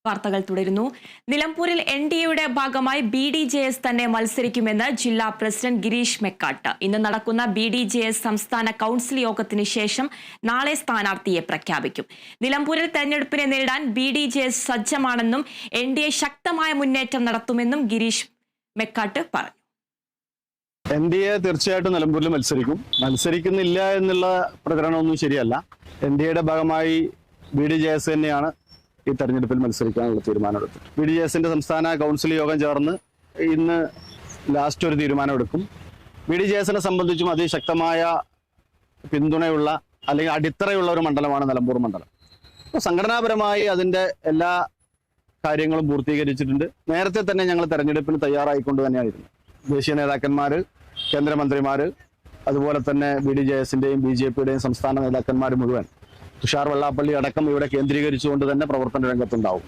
വാർത്തകൾ തുടരുന്നു. നിലമ്പൂരിൽ എൻഡിഎയുടെ ഭാഗമായി BDJS തന്നെ മത്സരിക്കുമെന്ന് ജില്ലാ പ്രസിഡന്റ് ഗിരീഷ് മെക്കാട്ട്. ഇന്ന് നടക്കുന്ന BDJS സംസ്ഥാന കൌൺസിൽ യോഗത്തിന് ശേഷം നാളെ സ്ഥാനാർത്ഥിയെ പ്രഖ്യാപിക്കും. നിലമ്പൂരിൽ തെരഞ്ഞെടുപ്പിനെ നേരിടാൻ BDJS സജ്ജമാണെന്നും എൻഡിഎ ശക്തമായ മുന്നേറ്റം നടത്തുമെന്നും ഗിരീഷ് മെക്കാട്ട് പറഞ്ഞു. എൻഡിഎ തീർച്ചയായിട്ടും നിലമ്പൂരിൽ മത്സരിക്കുന്നില്ല എന്നുള്ള പ്രകടനമൊന്നും ശരിയല്ല. എൻഡിഎയുടെ ഭാഗമായി BDJS തന്നെയാണ് ഈ തെരഞ്ഞെടുപ്പിൽ മത്സരിക്കാനുള്ള തീരുമാനമെടുത്തത്. BDJSന്റെ സംസ്ഥാന കൗൺസിൽ യോഗം ചേർന്ന് ഇന്ന് ലാസ്റ്റ് ഒരു തീരുമാനമെടുക്കും. BDJSനെ സംബന്ധിച്ചും അതിശക്തമായ പിന്തുണയുള്ള അല്ലെങ്കിൽ അടിത്തറയുള്ള ഒരു മണ്ഡലമാണ് നിലമ്പൂർ മണ്ഡലം. അപ്പോൾ സംഘടനാപരമായി അതിൻ്റെ എല്ലാ കാര്യങ്ങളും പൂർത്തീകരിച്ചിട്ടുണ്ട്. നേരത്തെ തന്നെ ഞങ്ങൾ തെരഞ്ഞെടുപ്പിന് തയ്യാറായിക്കൊണ്ട് തന്നെയായിരുന്നു. ദേശീയ നേതാക്കന്മാർ, കേന്ദ്രമന്ത്രിമാർ, അതുപോലെ തന്നെ BDJSന്റെയും BJPയുടെയും സംസ്ഥാന നേതാക്കന്മാർ മുഴുവൻ തുഷാർ വെള്ളാപ്പള്ളി അടക്കം ഇവിടെ കേന്ദ്രീകരിച്ചുകൊണ്ട് തന്നെ പ്രവർത്തന രംഗത്തുണ്ടാവും.